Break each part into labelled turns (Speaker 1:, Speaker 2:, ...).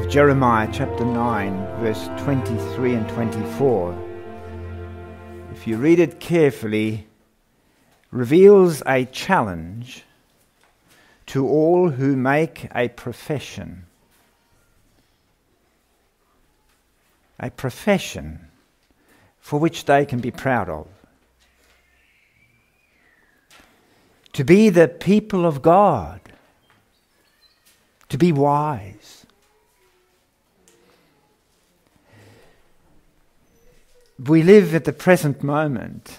Speaker 1: Jeremiah chapter 9, verse 23 and 24, if you read it carefully, reveals a challenge to all who make a profession for which they can be proud of. To be the people of God, to be wise. We live at the present moment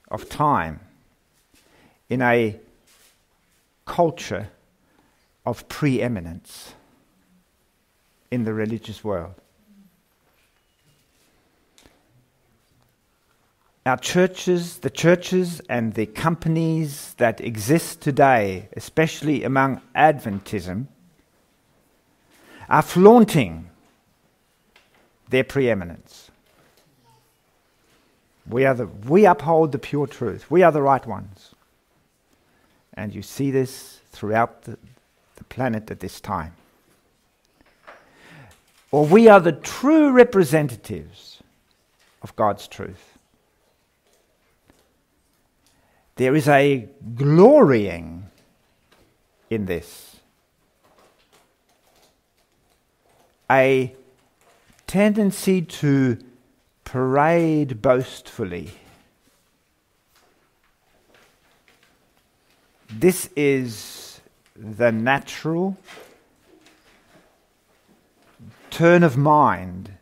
Speaker 1: of time in a culture of preeminence in the religious world. Our churches, the churches and the companies that exist today, especially among Adventism, are flaunting their preeminence. We uphold the pure truth. We are the right ones. And you see this throughout the planet at this time. Or we are the true representatives of God's truth. There is a glorying in this. A tendency to parade boastfully. This is the natural turn of mind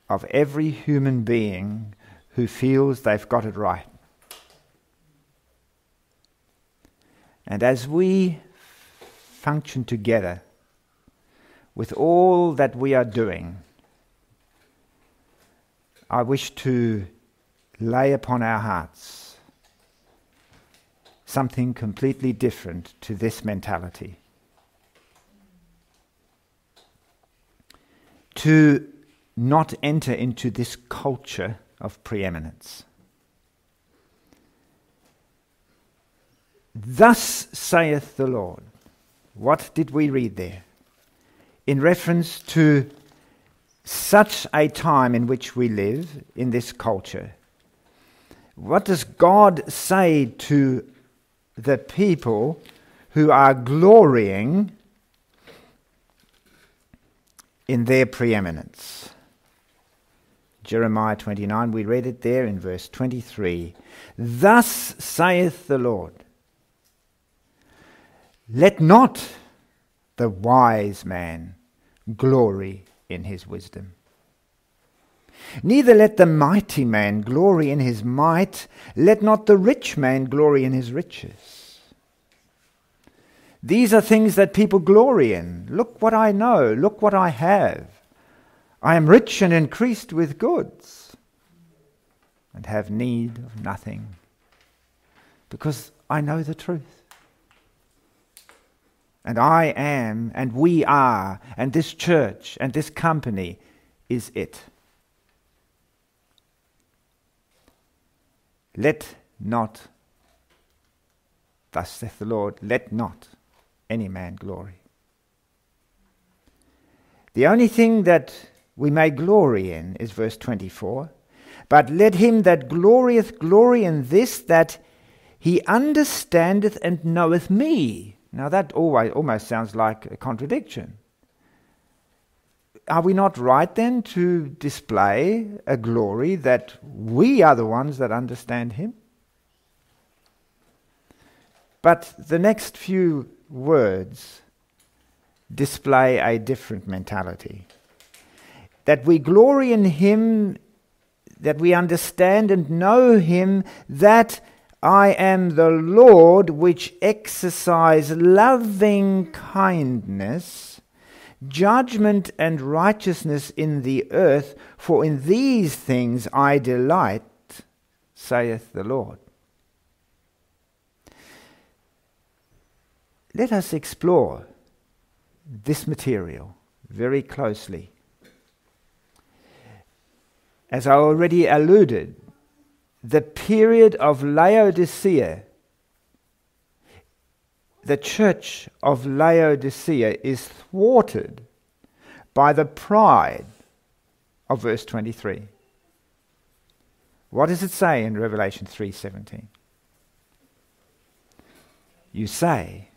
Speaker 1: of every human being who feels they've got it right. And as we function together with all that we are doing, I wish to lay upon our hearts something completely different to this mentality. To not enter into this culture of preeminence. Thus saith the Lord. What did we read there? In reference to such a time in which we live, in this culture. What does God say to the people who are glorying in their preeminence? Jeremiah 29, we read it there in verse 23. Thus saith the Lord, let not the wise man glory in his wisdom. Neither let the mighty man glory in his might. Let not the rich man glory in his riches. These are things that people glory in. Look what I know. Look what I have. I am rich and increased with goods, and have need of nothing, because I know the truth. And I am, and we are, and this church, and this company is it. Let not, thus saith the Lord, let not any man glory. The only thing that we may glory in is verse 24. But let him that glorieth glory in this, that he understandeth and knoweth me. Now that almost sounds like a contradiction. Are we not right then to display a glory that we are the ones that understand him? But the next few words display a different mentality. That we glory in him, that we understand and know him, that I am the Lord which exercise loving kindness, judgment and righteousness in the earth, for in these things I delight, saith the Lord. Let us explore this material very closely. As I already alluded, the period of Laodicea the church of Laodicea is thwarted by the pride of verse 23. What does it say in Revelation 3:17? You say,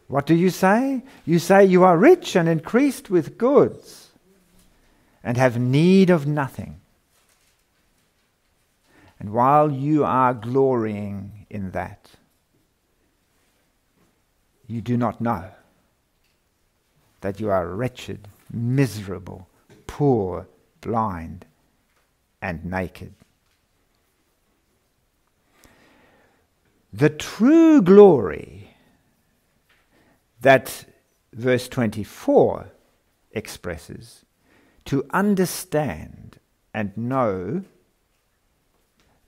Speaker 1: what do you say? You say you are rich and increased with goods and have need of nothing. And while you are glorying in that, you do not know that you are wretched, miserable, poor, blind, and naked. The true glory that verse 24 expresses, to understand and know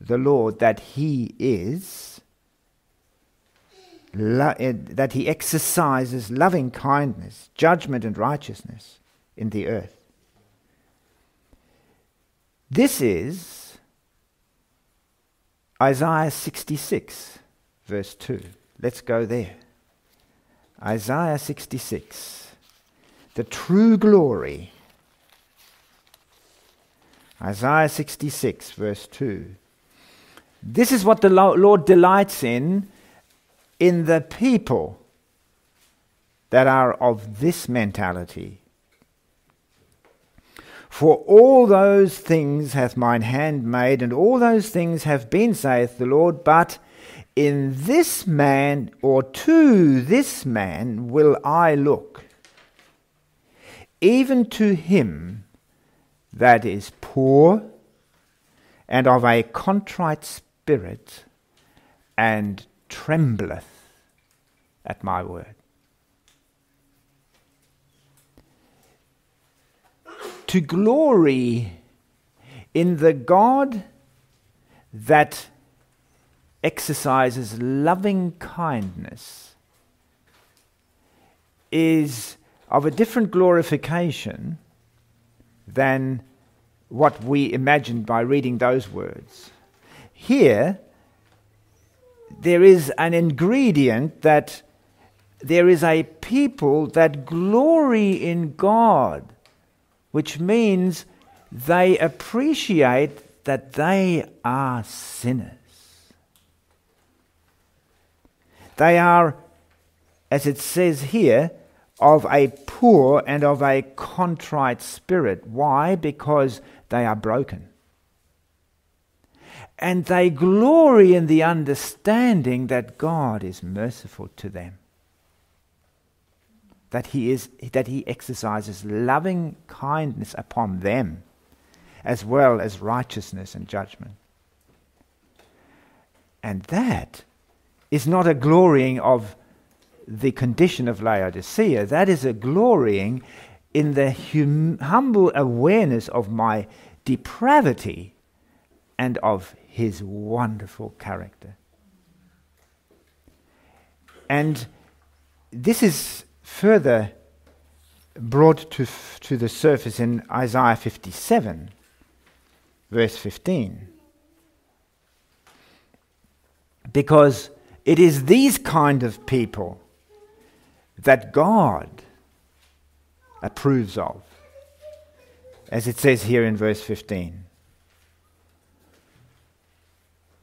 Speaker 1: the Lord, that He is, that He exercises loving kindness, judgment and righteousness in the earth. This is Isaiah 66, verse 2. Let's go there. Isaiah 66, the true glory. Isaiah 66, verse 2. This is what the Lord delights in the people that are of this mentality. For all those things hath mine hand made, and all those things have been, saith the Lord, but in this man, or to this man, will I look, even to him that is poor and of a contrite spirit, and trembleth at my word. To glory in the God that exercises loving kindness is of a different glorification than what we imagined by reading those words. Here, there is an ingredient that there is a people that glory in God, which means they appreciate that they are sinners. They are, as it says here, of a poor and of a contrite spirit. Why? Because they are broken. And they glory in the understanding that God is merciful to them. That He exercises loving kindness upon them, as well as righteousness and judgment. And that is not a glorying of the condition of Laodicea. That is a glorying in the humble awareness of my depravity and of His wonderful character. And this is further brought to the surface in Isaiah 57, verse 15. Because it is these kind of people that God approves of, as it says here in verse 15.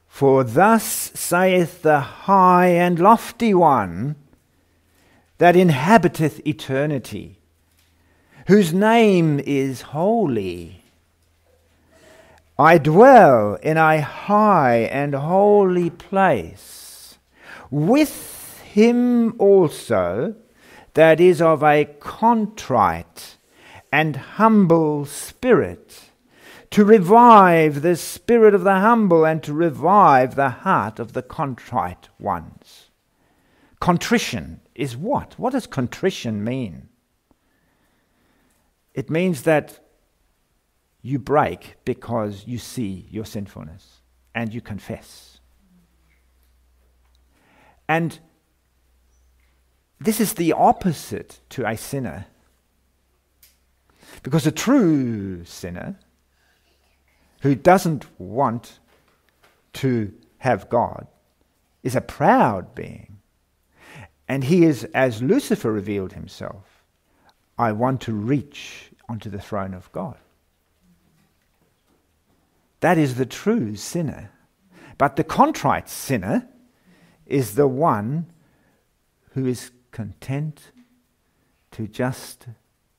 Speaker 1: For thus saith the high and lofty one that inhabiteth eternity, whose name is holy. I dwell in a high and holy place, with him also that is of a contrite and humble spirit, to revive the spirit of the humble and to revive the heart of the contrite ones. Contrition is what? What does contrition mean? It means that you break because you see your sinfulness and you confess. And this is the opposite to a sinner. Because a true sinner who doesn't want to have God is a proud being. And he is, as Lucifer revealed himself, I want to reach onto the throne of God. That is the true sinner. But the contrite sinner is the one who is content to just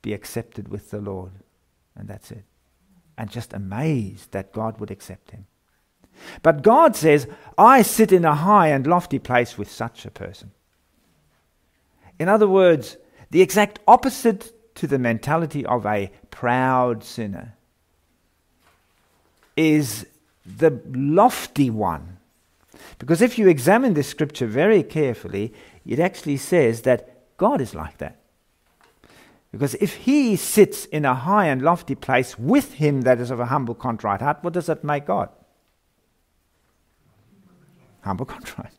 Speaker 1: be accepted with the Lord. And that's it. And just amazed that God would accept him. But God says, I sit in a high and lofty place with such a person. In other words, the exact opposite to the mentality of a proud sinner is the lofty one. Because if you examine this scripture very carefully, it actually says that God is like that. Because if he sits in a high and lofty place with him that is of a humble, contrite heart, what does that make God? Humble, contrite.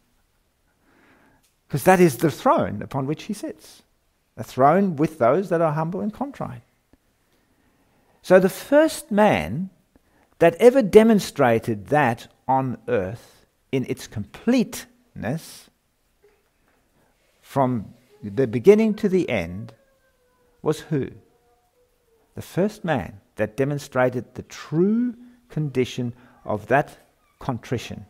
Speaker 1: Because that is the throne upon which he sits. A throne with those that are humble and contrite. So the first man that ever demonstrated that on earth in its completeness, from the beginning to the end, was who? The first man that demonstrated the true condition of that contrition.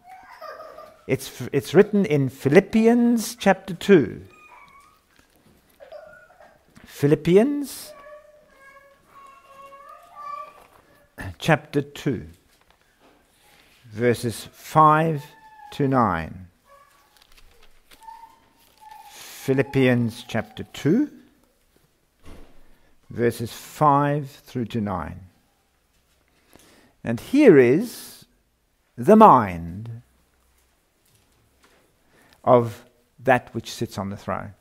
Speaker 1: It's written in Philippians chapter 2. Philippians chapter 2, verses 5 to 9. Philippians chapter 2, verses 5 through to 9. And here is the mind of that which sits on the throne.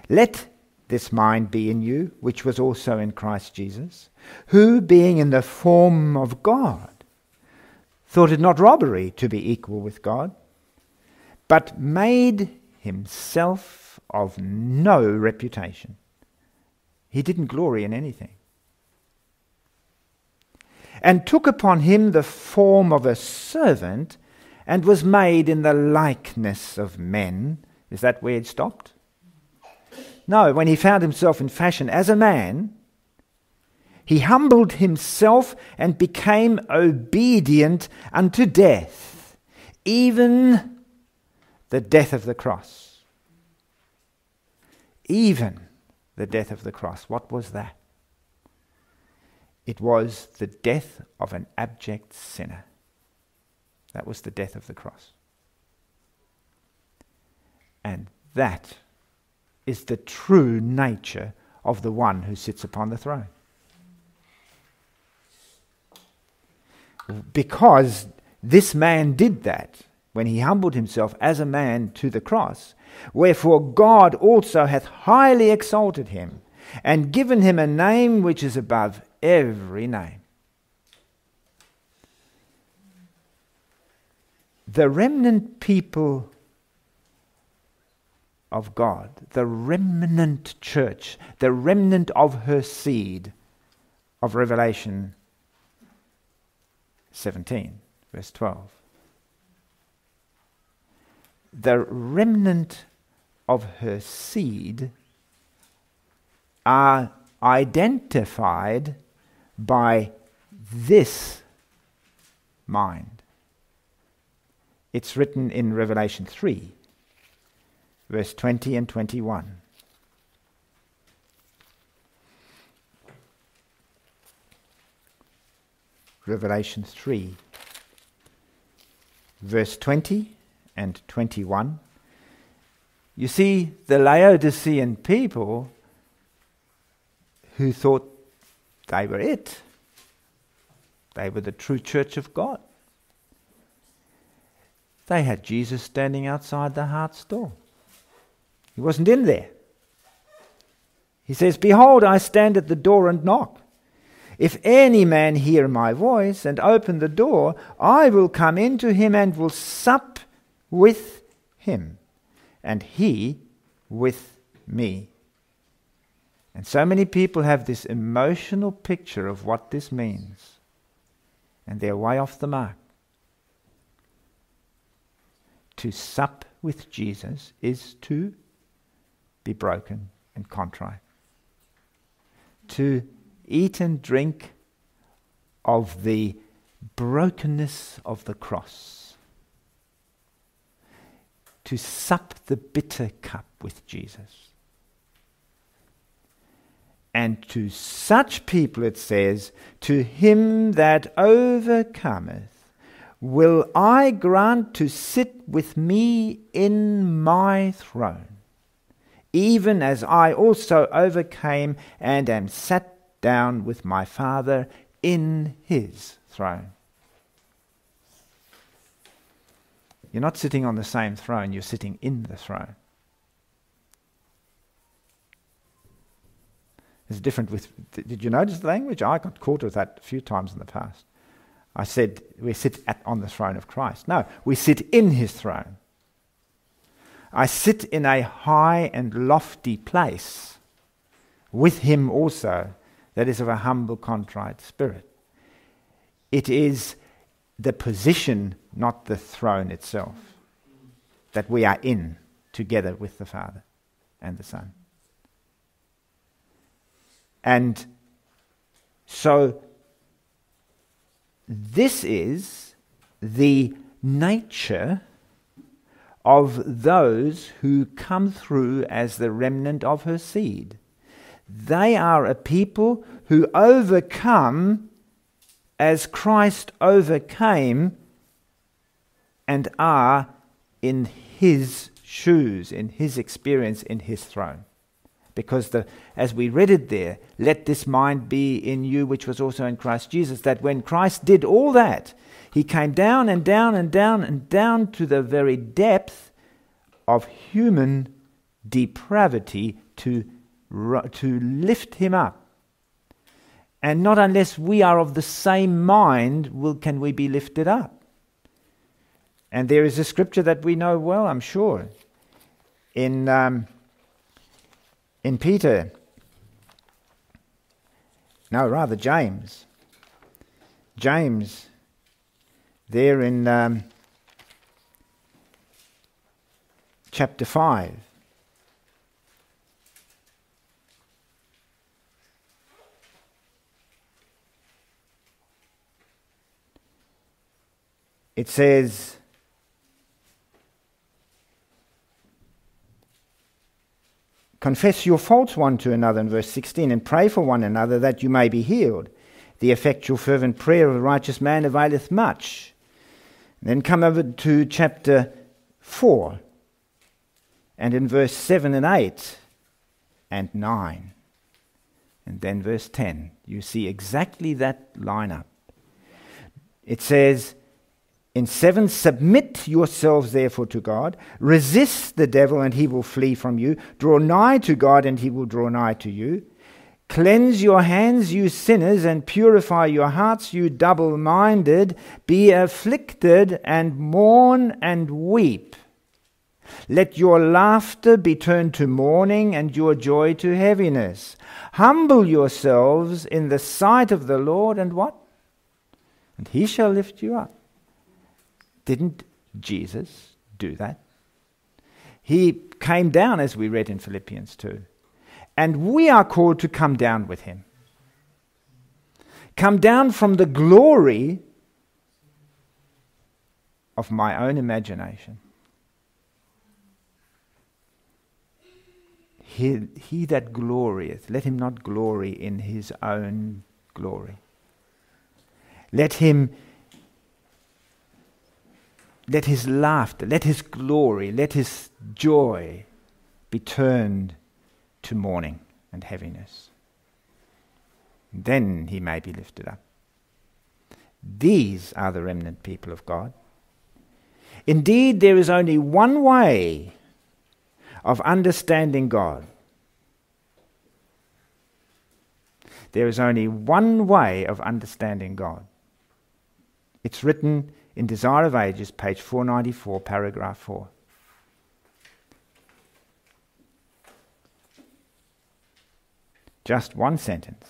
Speaker 1: Let this mind be in you, which was also in Christ Jesus, who, being in the form of God, thought it not robbery to be equal with God, but made himself of no reputation. He didn't glory in anything. And took upon him the form of a servant, and was made in the likeness of men. Is that where it stopped? No, when he found himself in fashion as a man, he humbled himself and became obedient unto death, even the death of the cross. Even the death of the cross. What was that? It was the death of an abject sinner. That was the death of the cross. And that is the true nature of the one who sits upon the throne. Because this man did that when he humbled himself as a man to the cross, wherefore God also hath highly exalted him, and given him a name which is above every name. The remnant people of God, the remnant church, the remnant of her seed of Revelation 17, verse 12. The remnant of her seed are identified by this mind. It's written in Revelation 3, verse 20 and 21. Revelation 3, verse 20 and 21. You see, the Laodicean people who thought they were it. They were the true church of God. They had Jesus standing outside the heart's door. He wasn't in there. He says, "Behold, I stand at the door and knock. If any man hear my voice and open the door, I will come into him and will sup with him, and he with me." And so many people have this emotional picture of what this means, and they're way off the mark. to sup with Jesus is to be broken and contrite. To eat and drink of the brokenness of the cross. To sup the bitter cup with Jesus. And to such people, it says, to him that overcometh, will I grant to sit with me in my throne, even as I also overcame and am sat down with my Father in his throne. You're not sitting on the same throne, you're sitting in the throne. It's different with, did you notice the language? I got caught with that a few times in the past. I said we sit on the throne of Christ. No, we sit in his throne. I sit in a high and lofty place with him also, that is of a humble, contrite spirit. It is the position, not the throne itself, that we are in together with the Father and the Son. And so this is the nature of those who come through as the remnant of her seed. They are a people who overcome as Christ overcame and are in his shoes, in his experience, in his throne. Because as we read it there, let this mind be in you which was also in Christ Jesus, that when Christ did all that, he came down and down and down and down to the very depth of human depravity to lift him up. And not unless we are of the same mind can we be lifted up. And there is a scripture that we know well, I'm sure, in Peter, no, rather James. James, there in chapter 5. It says, confess your faults one to another in verse 16 and pray for one another that you may be healed. The effectual fervent prayer of a righteous man availeth much. And then come over to chapter 4 and in verse 7 and 8 and 9 and then verse 10 you see exactly that lineup. It says in 7, submit yourselves therefore to God, resist the devil and he will flee from you, draw nigh to God and he will draw nigh to you. Cleanse your hands, you sinners, and purify your hearts, you double-minded. Be afflicted and mourn and weep. Let your laughter be turned to mourning and your joy to heaviness. Humble yourselves in the sight of the Lord, and what? And he shall lift you up. Didn't Jesus do that? He came down, as we read in Philippians 2. And we are called to come down with him. Come down from the glory of my own imagination. He that glorieth, let him not glory in his own glory. Let his laughter, let his glory, let his joy be turned to mourning and heaviness. Then he may be lifted up. These are the remnant people of God. Indeed, there is only one way of understanding God. There is only one way of understanding God. It's written in Desire of Ages, page 494, paragraph 4. Just one sentence.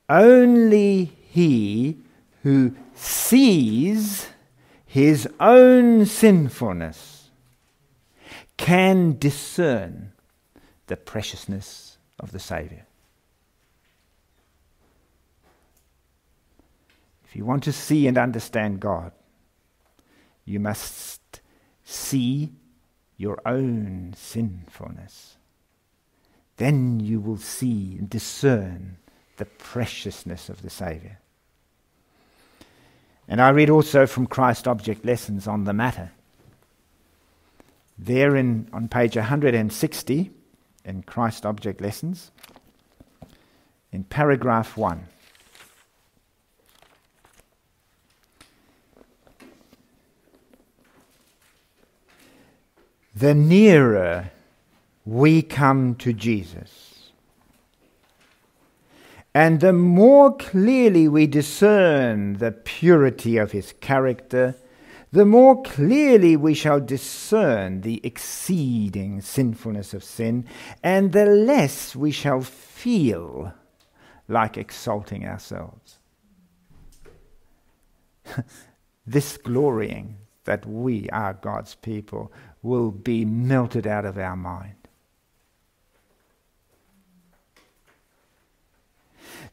Speaker 1: Only he who sees his own sinfulness, can discern the preciousness of the Saviour. If you want to see and understand God, you must see your own sinfulness. Then you will see and discern the preciousness of the Saviour. And I read also from Christ Object Lessons on the matter. There on page 160, in Christ Object Lessons, in paragraph 1. The nearer we come to Jesus, and the more clearly we discern the purity of his character, the more clearly we shall discern the exceeding sinfulness of sin, and the less we shall feel like exalting ourselves. This glorying that we are God's people will be melted out of our mind.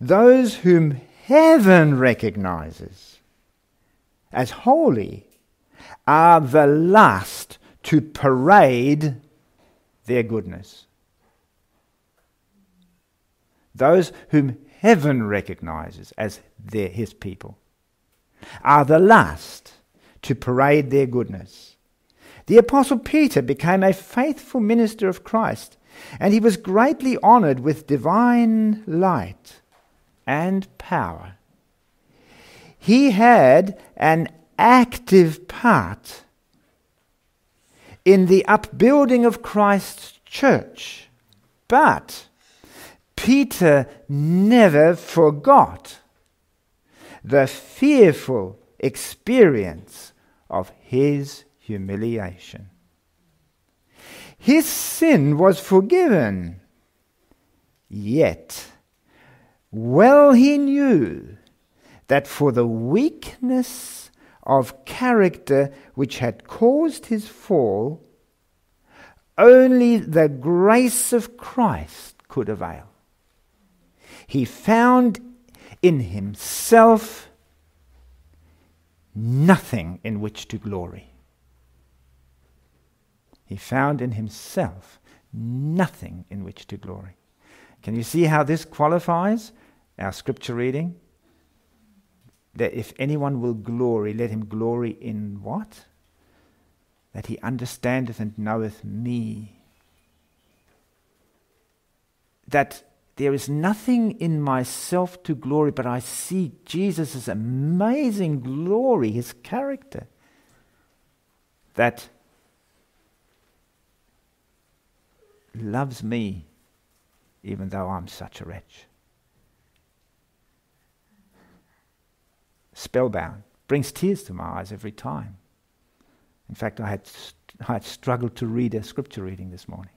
Speaker 1: Those whom heaven recognizes as holy are the last to parade their goodness. Those whom heaven recognizes as his people are the last to parade their goodness. The Apostle Peter became a faithful minister of Christ, and he was greatly honored with divine light and power. He had an active part in the upbuilding of Christ's church, but Peter never forgot the fearful experience of his humiliation. His sin was forgiven, yet well he knew that for the weakness of character which had caused his fall, only the grace of Christ could avail. He found in himself nothing in which to glory. He found in himself nothing in which to glory. Can you see how this qualifies our scripture reading? That if anyone will glory, let him glory in what? That he understandeth and knoweth me. That there is nothing in myself to glory, but I see Jesus' amazing glory, his character. That loves me even though I'm such a wretch. Spellbound. Brings tears to my eyes every time. In fact, I had struggled to read a scripture reading this morning.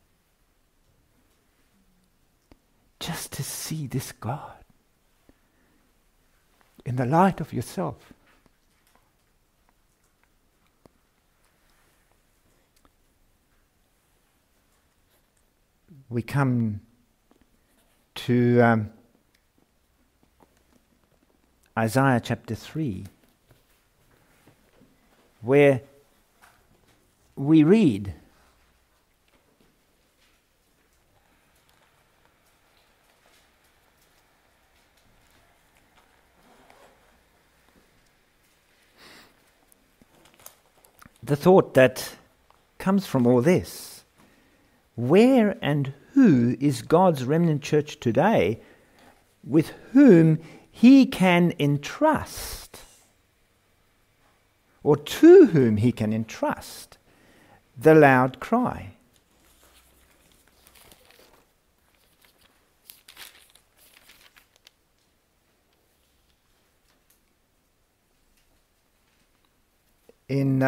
Speaker 1: Just to see this God in the light of yourself. We come to Isaiah chapter 3, where we read, the thought that comes from all this: where and who is God's remnant church today with whom he can entrust, or to whom he can entrust, the loud cry? In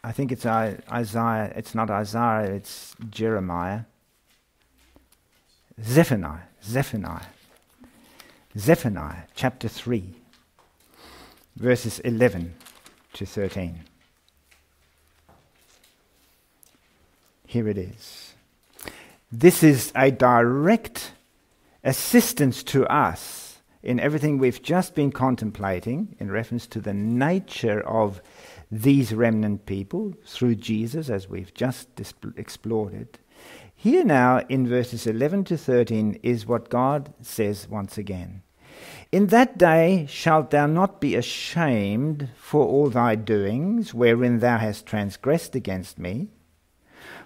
Speaker 1: I think it's Isaiah, it's not Isaiah, it's Jeremiah. Zephaniah. Zephaniah chapter 3, verses 11 to 13. Here it is. This is a direct assistance to us in everything we've just been contemplating in reference to the nature of these remnant people through Jesus, as we've just explored it. Here now in verses 11 to 13 is what God says once again. In that day shalt thou not be ashamed for all thy doings, wherein thou hast transgressed against me.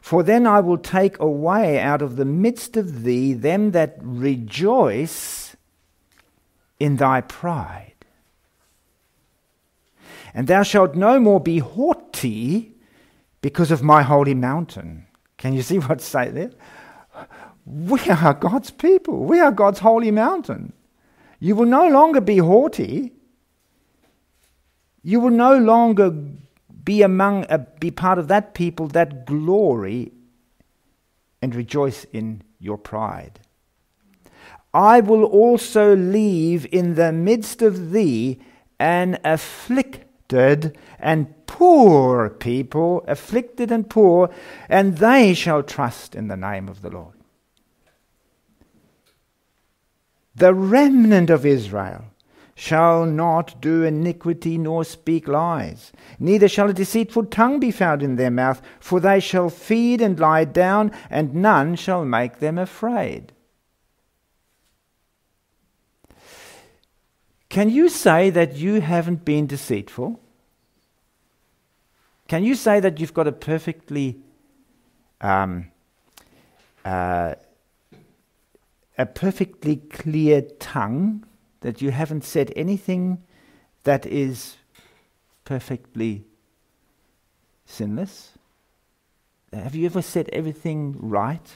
Speaker 1: For then I will take away out of the midst of thee them that rejoice in thy pride. And thou shalt no more be haughty because of my holy mountain. Can you see what's said there? We are God's people. We are God's holy mountain. You will no longer be haughty. You will no longer be part of that people that glory and rejoice in your pride. I will also leave in the midst of thee an afflicted and poor people, afflicted and poor, and they shall trust in the name of the Lord. The remnant of Israel shall not do iniquity nor speak lies, neither shall a deceitful tongue be found in their mouth, for they shall feed and lie down, and none shall make them afraid. Can you say that you haven't been deceitful? Can you say that you've got a perfectly clear tongue, that you haven't said anything that is perfectly sinless? Have you ever said everything right?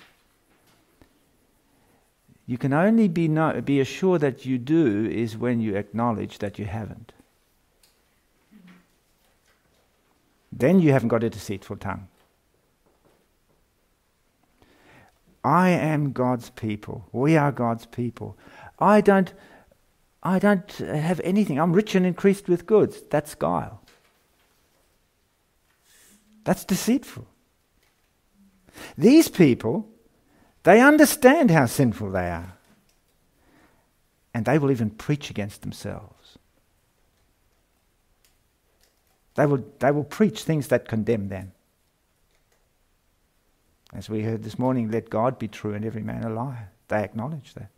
Speaker 1: You can only be assured that you do is when you acknowledge that you haven't. Then you haven't got a deceitful tongue. I am God's people. We are God's people. I don't have anything. I'm rich and increased with goods. That's guile. That's deceitful. These people, they understand how sinful they are. And they will even preach against themselves. They will preach things that condemn them. As we heard this morning, let God be true and every man a liar. They acknowledge that.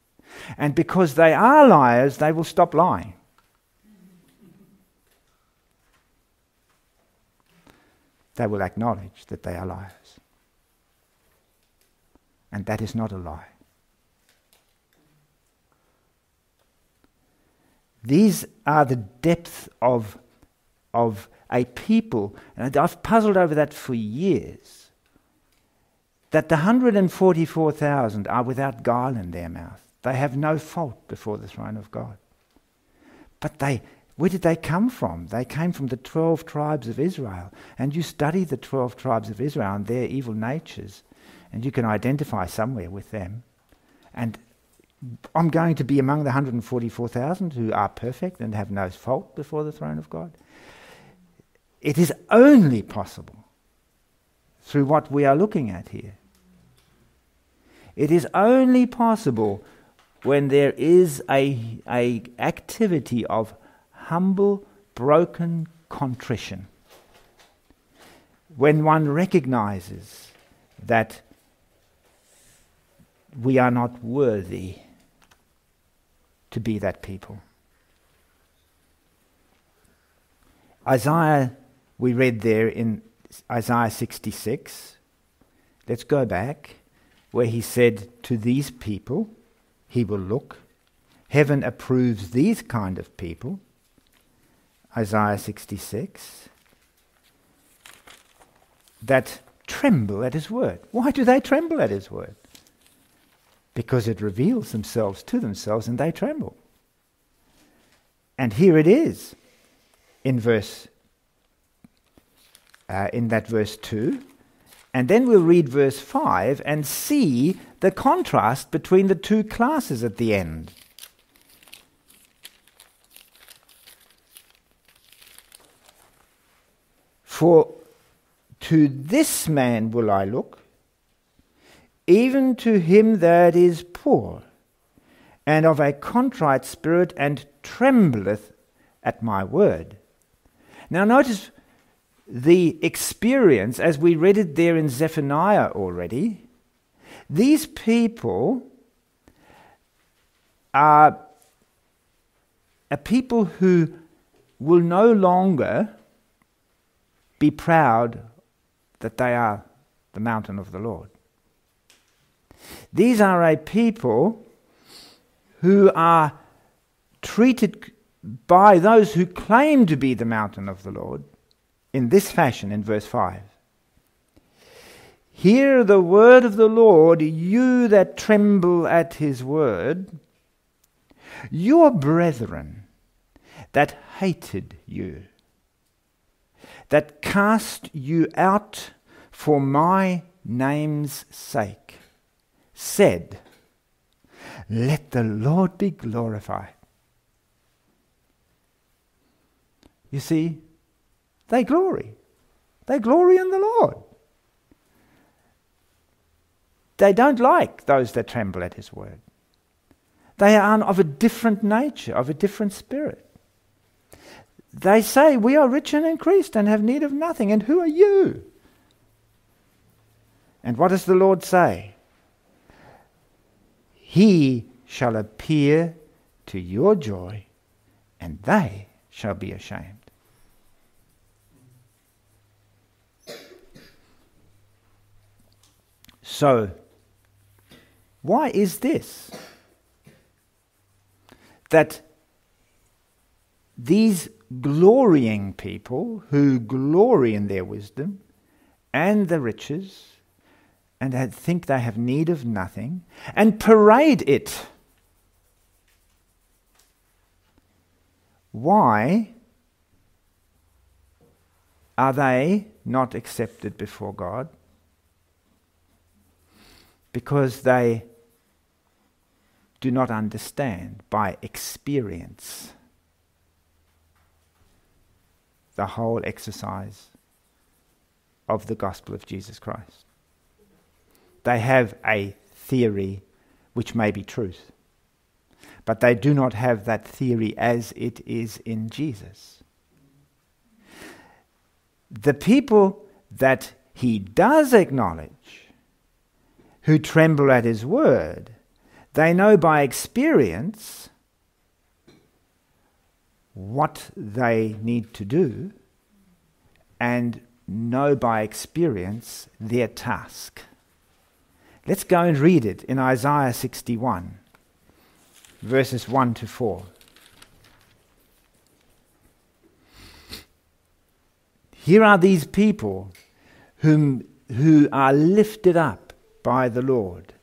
Speaker 1: And because they are liars, they will stop lying. They will acknowledge that they are liars. And that is not a lie. These are the depth of a people, and I've puzzled over that for years, that the 144,000 are without guile in their mouth. They have no fault before the throne of God. But where did they come from? They came from the 12 tribes of Israel. And you study the 12 tribes of Israel and their evil natures, and you can identify somewhere with them. And I'm going to be among the 144,000 who are perfect and have no fault before the throne of God. It is only possible through what we are looking at here. It is only possible when there is a activity of humble, broken contrition. When one recognizes that we are not worthy to be that people. Isaiah, we read there in Isaiah 66. Let's go back, where he said to these people, he will look. Heaven approves these kind of people. Isaiah 66. That tremble at his word. Why do they tremble at his word? Because it reveals themselves to themselves and they tremble. And here it is in verse in that verse 2. And then we'll read verse 5 and see the contrast between the two classes at the end. For to this man will I look, even to him that is poor, and of a contrite spirit, and trembleth at my word. Now notice the experience, as we read it there in Zephaniah already. These people are a people who will no longer be proud that they are the mountain of the Lord. These are a people who are treated by those who claim to be the mountain of the Lord in this fashion in verse 5. Hear the word of the Lord, you that tremble at his word. Your brethren that hated you, that cast you out for my name's sake, said, let the Lord be glorified. You see, they glory. They glory in the Lord. They don't like those that tremble at his word. They are of a different nature, of a different spirit. They say, we are rich and increased and have need of nothing, and who are you? And what does the Lord say? He shall appear to your joy, and they shall be ashamed. So, why is this? That these glorying people who glory in their wisdom and the riches and think they have need of nothing and parade it. Why are they not accepted before God? Because they do not understand by experience the whole exercise of the gospel of Jesus Christ. They have a theory which may be truth, but they do not have that theory as it is in Jesus. The people that he does acknowledge, who tremble at his word, they know by experience what they need to do and know by experience their task. Let's go and read it in Isaiah 61, verses 1 to 4. Here are these people who are lifted up by the Lord,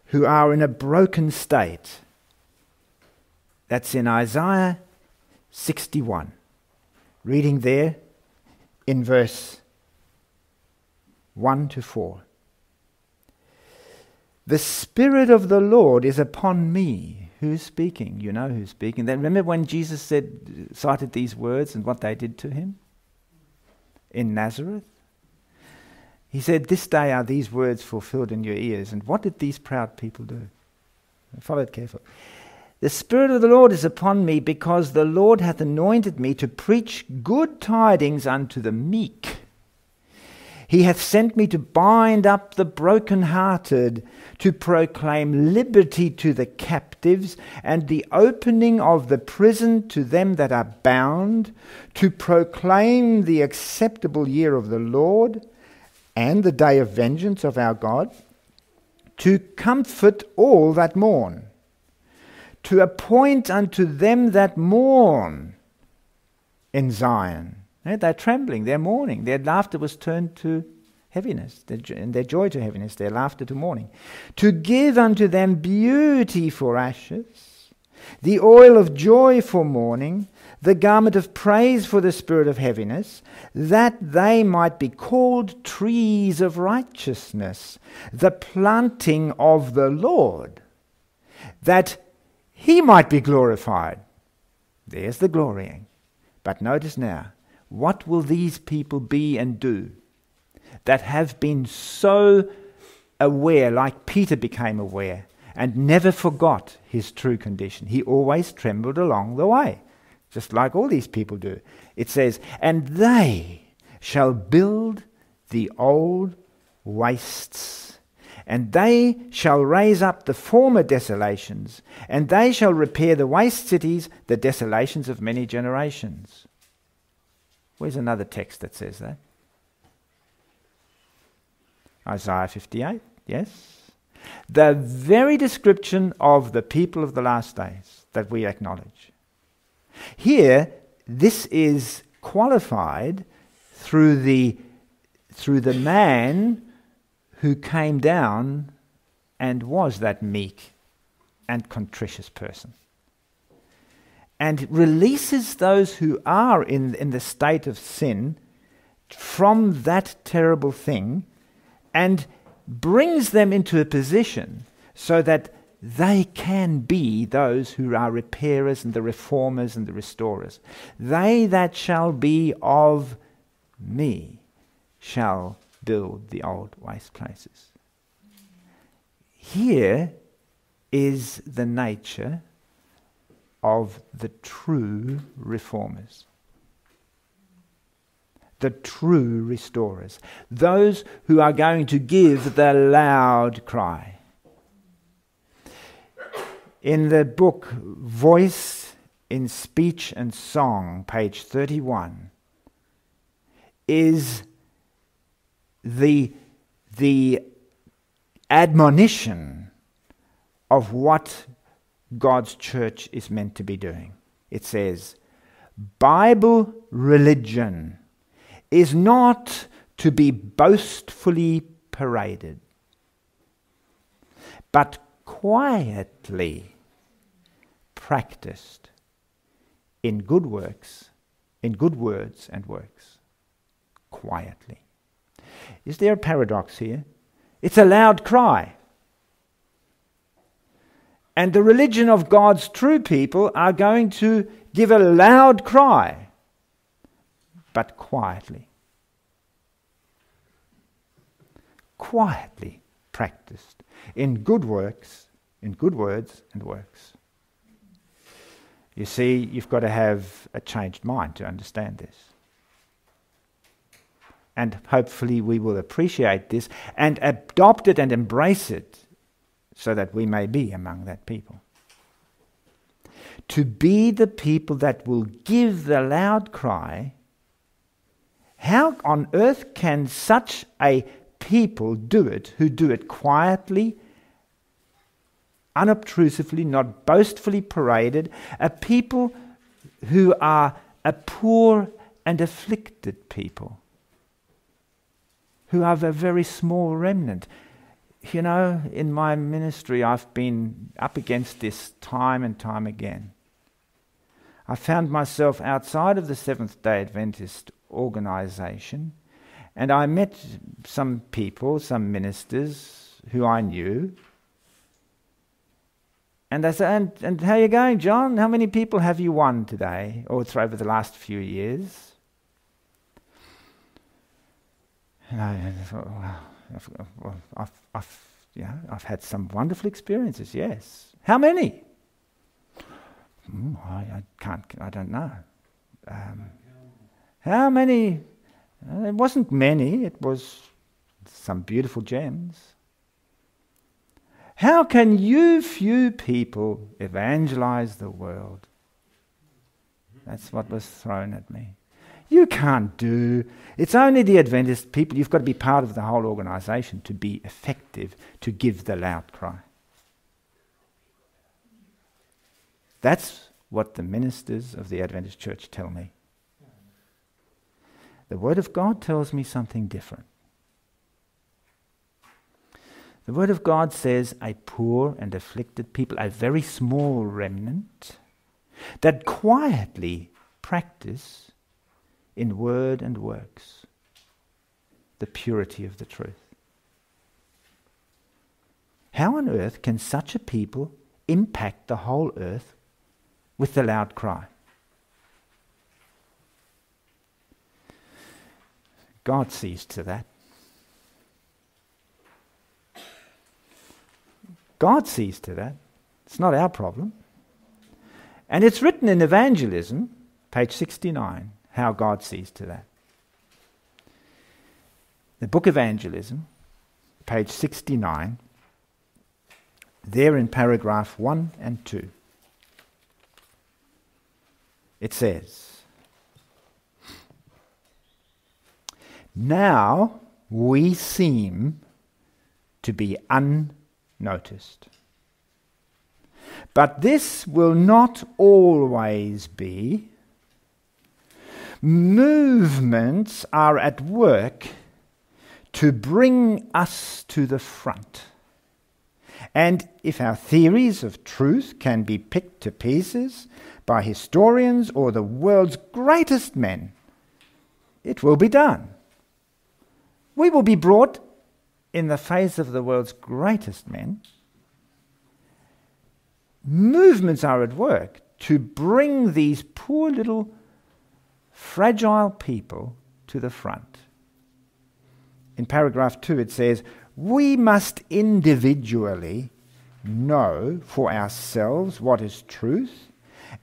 Speaker 1: who are in a broken state. That's in Isaiah 61. Reading there in verse 1 to 4. The Spirit of the Lord is upon me. Who's speaking? You know who's speaking. Then remember when Jesus cited these words and what they did to him in Nazareth? He said, this day are these words fulfilled in your ears. And what did these proud people do? Follow it carefully. The Spirit of the Lord is upon me, because the Lord hath anointed me to preach good tidings unto the meek. He hath sent me to bind up the brokenhearted, to proclaim liberty to the captives, and the opening of the prison to them that are bound, to proclaim the acceptable year of the Lord, and the day of vengeance of our God, to comfort all that mourn, to appoint unto them that mourn in Zion. They're trembling, they're mourning. Their laughter was turned to heaviness, and their joy to heaviness, their laughter to mourning. To give unto them beauty for ashes, the oil of joy for mourning, the garment of praise for the spirit of heaviness, that they might be called trees of righteousness, the planting of the Lord, that he might be glorified. There's the glorying. But notice now, what will these people be and do that have been so aware, like Peter became aware, and never forgot his true condition? He always trembled along the way, just like all these people do. It says, and they shall build the old wastes, and they shall raise up the former desolations, and they shall repair the waste cities, the desolations of many generations. Where's another text that says that? Isaiah 58, yes. The very description of the people of the last days that we acknowledge. Here, this is qualified through the man who came down and was that meek and contritious person, and releases those who are in the state of sin from that terrible thing, and brings them into a position so that they can be those who are repairers and the reformers and the restorers. They that shall be of me shall build the old waste places. Here is the nature of the true reformers, the true restorers, those who are going to give the loud cry. In the book Voice in Speech and Song, page 31, is the admonition of what God's church is meant to be doing. It says, Bible religion is not to be boastfully paraded, but quietly practiced in good works, in good words and works. Quietly. Is there a paradox here? It's a loud cry. And the religion of God's true people are going to give a loud cry, but quietly. Quietly practiced in good works, in good words and works. You see, you've got to have a changed mind to understand this. And hopefully we will appreciate this and adopt it and embrace it so that we may be among that people. To be the people that will give the loud cry. How on earth can such a people do it, who do it quietly, unobtrusively, not boastfully paraded, a people who are a poor and afflicted people, who are a very small remnant? You know, in my ministry I've been up against this time and time again. I found myself outside of the Seventh-day Adventist organisation, and I met some people, some ministers who I knew, and they said, and how are you going, John? How many people have you won today, or over the last few years? And I thought, well, I've had some wonderful experiences, yes. How many? I don't know. How many? It wasn't many, it was some beautiful gems. How can you few people evangelize the world? That's what was thrown at me. You can't do. It's only the Adventist people. You've got to be part of the whole organisation to be effective, to give the loud cry. That's what the ministers of the Adventist Church tell me. The Word of God tells me something different. The Word of God says a poor and afflicted people, a very small remnant, that quietly practice in word and works the purity of the truth. How on earth can such a people impact the whole earth with the loud cry? God sees to that. God sees to that. It's not our problem. And it's written in Evangelism, page 69, how God sees to that. The book Evangelism, page 69, there in paragraph 1 and 2. It says, "Now we seem to be unnoticed. But this will not always be. Movements are at work to bring us to the front. And if our theories of truth can be picked to pieces by historians or the world's greatest men, it will be done. We will be brought in the face of the world's greatest men. Movements are at work to bring these poor little fragile people to the front." In paragraph 2 it says, "We must individually know for ourselves what is truth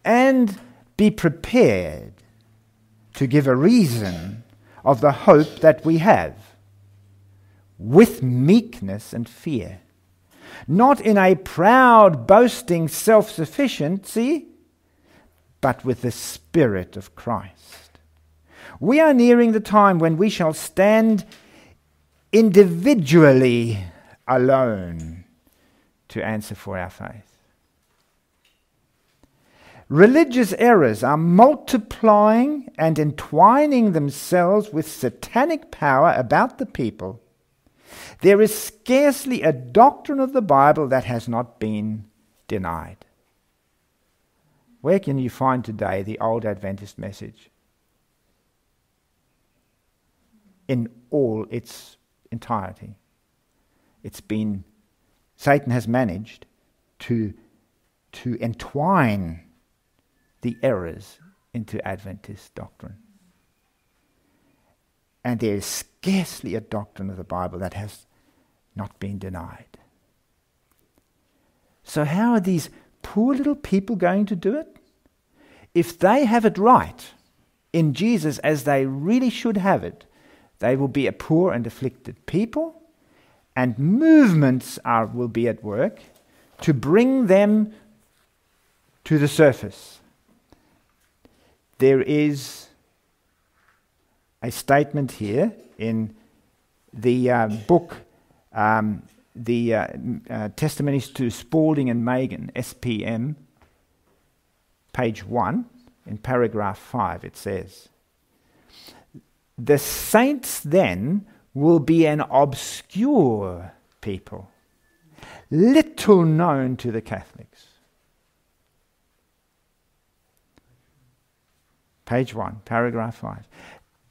Speaker 1: and be prepared to give a reason of the hope that we have, with meekness and fear, not in a proud, boasting self-sufficiency, but with the Spirit of Christ. We are nearing the time when we shall stand individually alone to answer for our faith. Religious errors are multiplying and entwining themselves with satanic power about the people. There is scarcely a doctrine of the Bible that has not been denied." Where can you find today the old Adventist message? In all its entirety. Satan has managed to entwine the errors into Adventist doctrine. And there is scarcely a doctrine of the Bible that has not been denied. So how are these poor little people going to do it? If they have it right in Jesus as they really should have it, they will be a poor and afflicted people, and movements will be at work to bring them to the surface. There is a statement here in the book, Testimonies to Spalding and Megan, SPM, page 1, in paragraph 5, it says, "The saints then will be an obscure people, little known to the Catholics." Page 1, paragraph 5.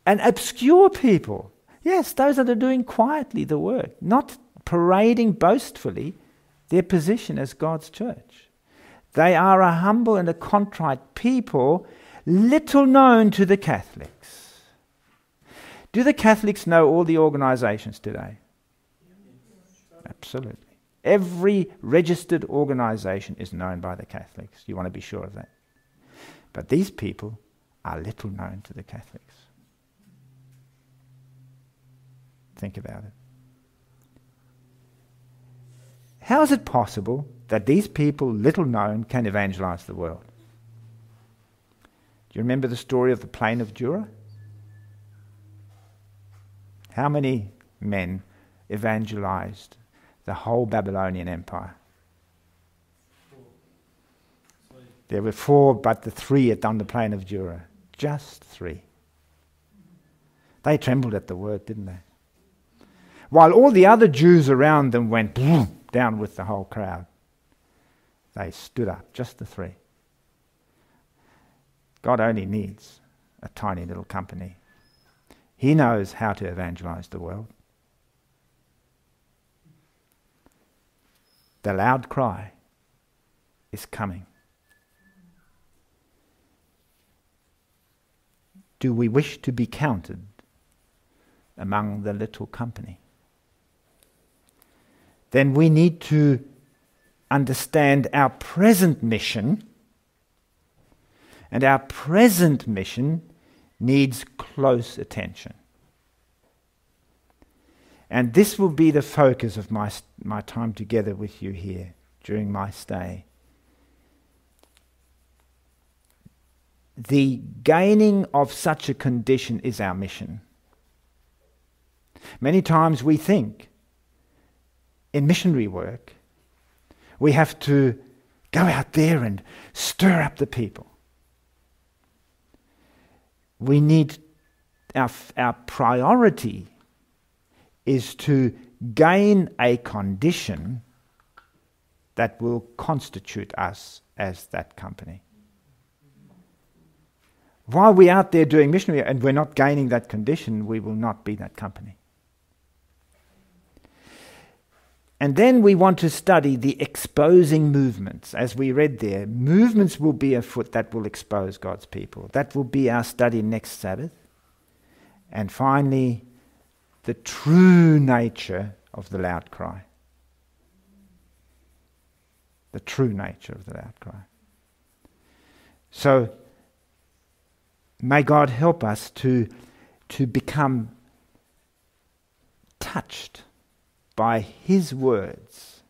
Speaker 1: An obscure people. Yes, those that are doing quietly the work, not parading boastfully their position as God's church. They are a humble and a contrite people, little known to the Catholics. Do the Catholics know all the organizations today? Absolutely. Every registered organization is known by the Catholics. You want to be sure of that. But these people are little known to the Catholics. Think about it. How is it possible that these people, little known, can evangelize the world? Do you remember the story of the plain of Jura? How many men evangelized the whole Babylonian Empire? There were 4, but the 3 on the plain of Jura. Just 3. They trembled at the word, didn't they? While all the other Jews around them went down with the whole crowd. They stood up, just the 3. God only needs a tiny little company. He knows how to evangelize the world. The loud cry is coming. Do we wish to be counted among the little company. Then we need to understand our present mission, and our present mission needs close attention. And this will be the focus of my time together with you here during my stay. The gaining of such a condition is our mission. Many times we think in missionary work we have to go out there and stir up the people. We need, our priority is to gain a condition that will constitute us as that company. While we're out there doing missionary and we're not gaining that condition, we will not be that company. And then we want to study the exposing movements. As we read there, movements will be afoot that will expose God's people. That will be our study next Sabbath. And finally, the true nature of the loud cry. The true nature of the loud cry. So, may God help us to become touched by His words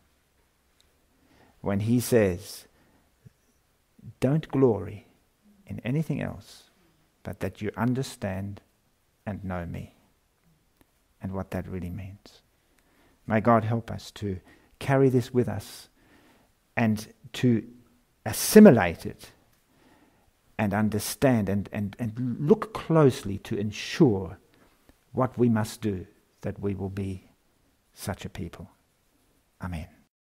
Speaker 1: when He says, don't glory in anything else but that you understand and know me, and what that really means. May God help us to carry this with us and to assimilate it and understand and look closely to ensure what we must do that we will be such a people. Amen.